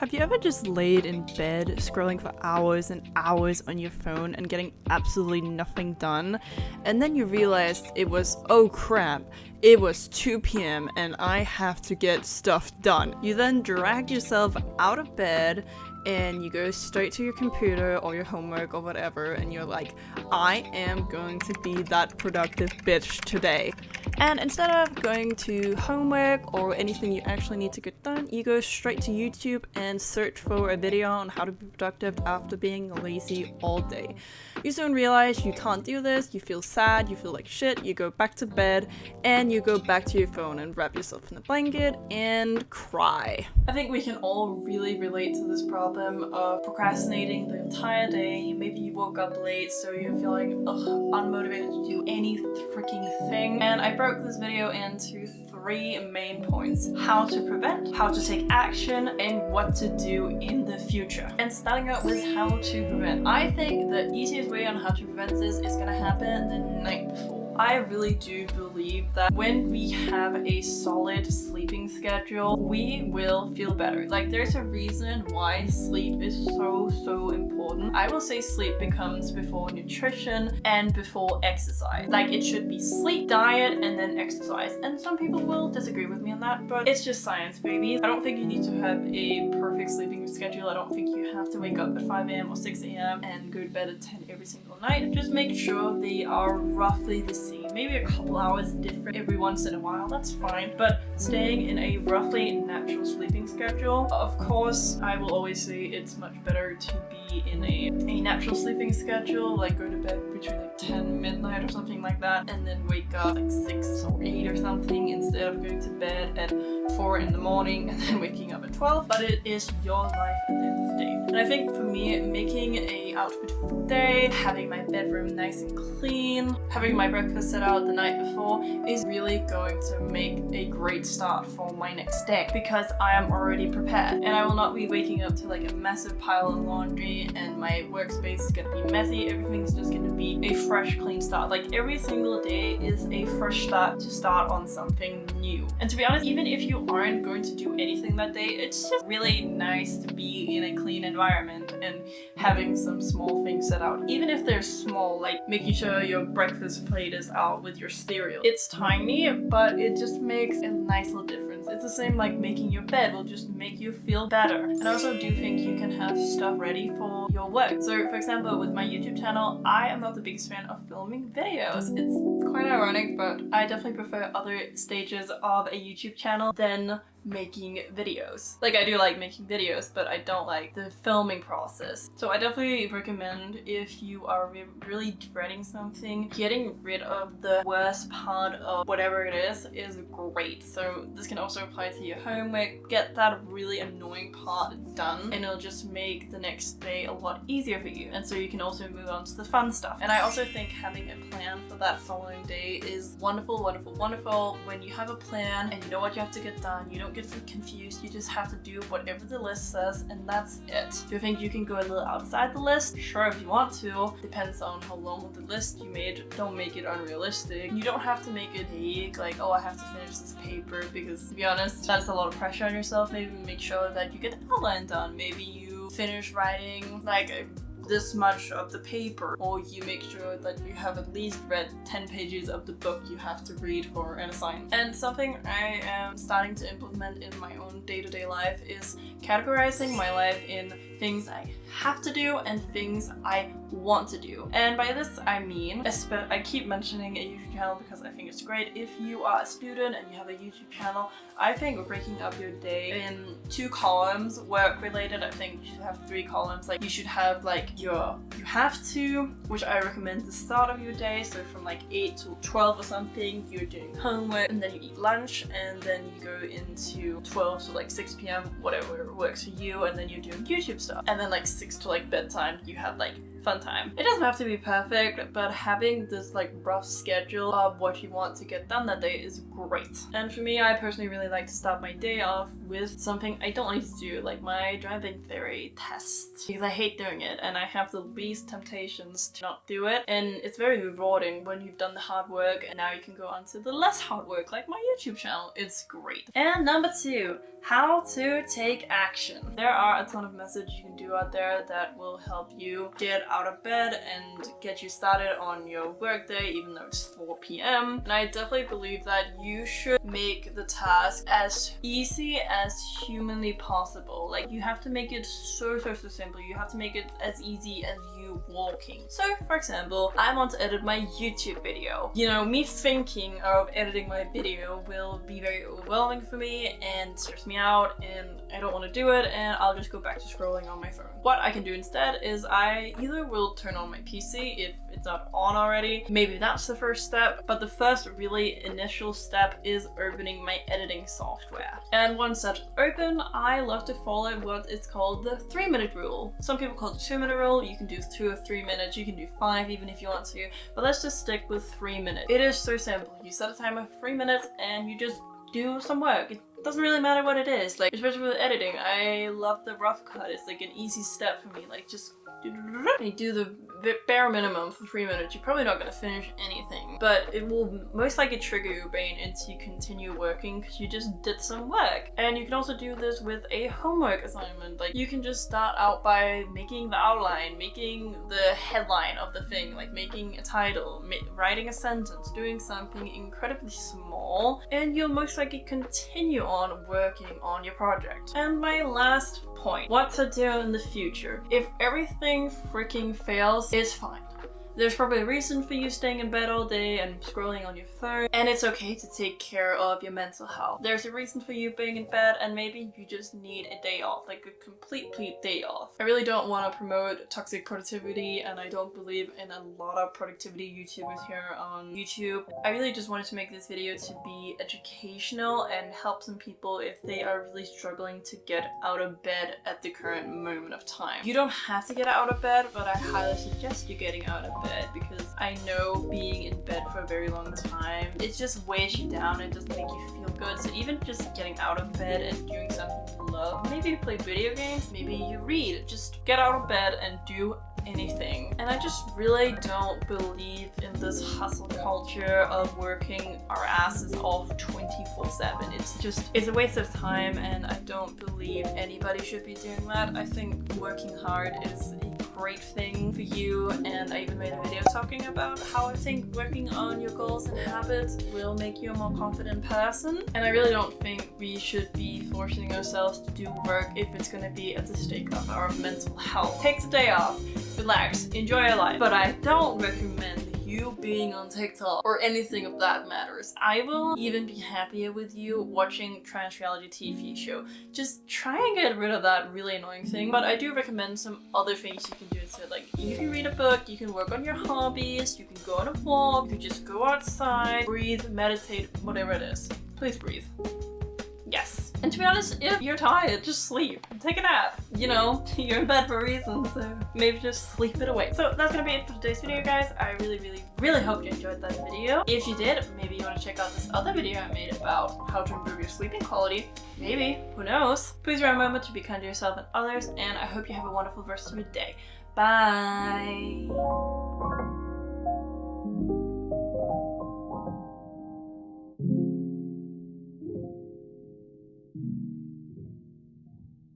Have you ever just laid in bed scrolling for hours and hours on your phone and getting absolutely nothing done? And then you realized it was, oh crap, it was 2 p.m. and I have to get stuff done. You then drag yourself out of bed and you go straight to your computer or your homework or whatever, and you're like, I am going to be that productive bitch today. And instead of going to homework or anything you actually need to get done, you go straight to YouTube and search for a video on how to be productive after being lazy all day. You soon realize you can't do this, you feel sad, you feel like shit, you go back to bed, and you go back to your phone and wrap yourself in a blanket and cry. I think we can all really relate to this problem of procrastinating the entire day. Maybe you woke up late, so you're feeling unmotivated to do any freaking thing. And I broke this video into 3 main points: how to prevent, how to take action, and what to do in the future. And starting out with how to prevent, I think the easiest way on how to prevent this is gonna happen the night before. I really do believe that when we have a solid sleeping schedule, we will feel better. Like, there's a reason why sleep is so important. I will say sleep becomes before nutrition and before exercise. Like, it should be sleep, diet, and then exercise. And some people will disagree with me on that, but it's just science, baby. I don't think you need to have a perfect sleeping schedule. I don't think you have to wake up at 5 a.m. or 6 a.m. and go to bed at 10 every single night. Just make sure they are roughly the same. Maybe a couple hours different every once in a while, that's fine. But staying in a roughly natural sleeping schedule, of course, I will always say it's much better to be in a natural sleeping schedule, like go to bed between like 10 midnight or something like that, and then wake up like 6 or 8 or something, instead of going to bed at 4 in the morning and then waking up at 12. But it is your life at the end of the day. And I think for me, making a outfit for the day, having my bedroom nice and clean, having my breakfast set out the night before is really going to make a great start for my next day, because I am already prepared and I will not be waking up to like a massive pile of laundry and my workspace is gonna be messy. Everything's just gonna be a fresh, clean start. Like, every single day is a fresh start to start on something new. And to be honest, even if you aren't going to do anything that day, it's just really nice to be in a clean environment and having some small things set out. Even if they're small, like making sure your breakfast plate is out with your cereal. It's tiny, but it just makes a nice little difference. It's the same like making your bed will just make you feel better. And I also do think you can have stuff ready for your work. So for example, with my YouTube channel, I am not the biggest fan of filming videos. It's quite ironic, but I definitely prefer other stages of a YouTube channel than making videos. Like, I do like making videos, but I don't like the filming process. So I definitely recommend, if you are really dreading something, getting rid of the worst part of whatever it is great. So this can also apply to your homework. Get that really annoying part done and it'll just make the next day a lot easier for you. And so you can also move on to the fun stuff. And I also think having a plan for that following day is wonderful, wonderful, wonderful. When you have a plan and you know what you have to get done, you don't get confused, you just have to do whatever the list says and that's it. Do you think you can go a little outside the list? Sure, if you want to. Depends on how long of the list you made. Don't make it unrealistic. You don't have to make it big, like, oh, I have to finish this paper, because to be honest, that's a lot of pressure on yourself. Maybe make sure that you get the outline done. Maybe you finish writing like this much of the paper, or you make sure that you have at least read 10 pages of the book you have to read for an assignment. And something I am starting to implement in my own day-to-day life is categorizing my life in things I have to do and things I want to do. And by this I mean, I keep mentioning a YouTube channel because I think it's great. If you are a student and you have a YouTube channel, I think breaking up your day in 2 columns, work related, I think you should have 3 columns. Like, you should have like you have to, which I recommend the start of your day. So from like 8 to 12 or something, you're doing homework, and then you eat lunch, and then you go into 12 to like 6 p.m, whatever works for you, and then you're doing YouTube stuff. And then like 6 to like bedtime, you have like fun time. It doesn't have to be perfect, but having this like rough schedule of what you want to get done that day is great. And for me, I personally really like to start my day off with something I don't like to do, like my driving theory test, because I hate doing it and I have the least temptations to not do it. And it's very rewarding when you've done the hard work and now you can go on to the less hard work, like my YouTube channel. It's great. And number 2, how to take action. There are a ton of methods you can do out there that will help you get out of bed and get you started on your workday, even though it's 4 p.m. And I definitely believe that you should make the task as easy as humanly possible. Like, you have to make it so simple. You have to make it as easy as you walking. So, for example, I want to edit my YouTube video. You know, me thinking of editing my video will be very overwhelming for me and stress me out, and I don't want to do it, and I'll just go back to scrolling on my phone. What I can do instead is I either will turn on my PC if it's not on already. Maybe that's the first step, but the first really initial step is opening my editing software. And once that's open, I love to follow what is called the 3-minute rule. Some people call it the 2-minute rule. You can do 2 or 3 minutes, you can do 5 even if you want to, but let's just stick with 3 minutes. It is so simple. You set a timer for 3 minutes and you just do some work. It doesn't really matter what it is, like, especially with editing. I love the rough cut. It's like an easy step for me, like just do the bare minimum for 3 minutes. You're probably not going to finish anything, but it will most likely trigger your brain into continue working because you just did some work. And you can also do this with a homework assignment. Like, you can just start out by making the outline, making the headline of the thing, like making a title, writing a sentence, doing something incredibly small, and you'll most likely continue on working on your project. And my last point, what to do in the future. If everything freaking fails, it's fine. There's probably a reason for you staying in bed all day and scrolling on your phone, and it's okay to take care of your mental health. There's a reason for you being in bed, and maybe you just need a day off, like a complete day off. I really don't want to promote toxic productivity, and I don't believe in a lot of productivity YouTubers here on YouTube. I really just wanted to make this video to be educational and help some people if they are really struggling to get out of bed at the current moment of time. You don't have to get out of bed, but I highly suggest you getting out of bed, because I know being in bed for a very long time, it just weighs you down. It doesn't make you feel good. So even just getting out of bed and doing something you love, maybe you play video games, maybe you read, just get out of bed and do anything. And I just really don't believe in this hustle culture of working our asses off 24/7. It's a waste of time, and I don't believe anybody should be doing that. I think working hard is a great thing for you, and I even made a video talking about how I think working on your goals and habits will make you a more confident person. And I really don't think we should be forcing ourselves to do work if it's going to be at the stake of our mental health. Take the day off, relax, enjoy your life. But I don't recommend you being on TikTok or anything of that matters. I will even be happier with you watching trash reality TV show. Just try and get rid of that really annoying thing. But I do recommend some other things you can do instead. Like, you can read a book, you can work on your hobbies, you can go on a walk, you can just go outside, breathe, meditate, whatever it is. Please breathe. Yes. And to be honest, if you're tired, just sleep. Take a nap. You know, you're in bed for a reason, so maybe just sleep it away. So that's gonna be it for today's video, guys. I really hope you enjoyed that video. If you did, maybe you want to check out this other video I made about how to improve your sleeping quality. Maybe. Who knows? Please remember to be kind to yourself and others, and I hope you have a wonderful rest of your day. Bye!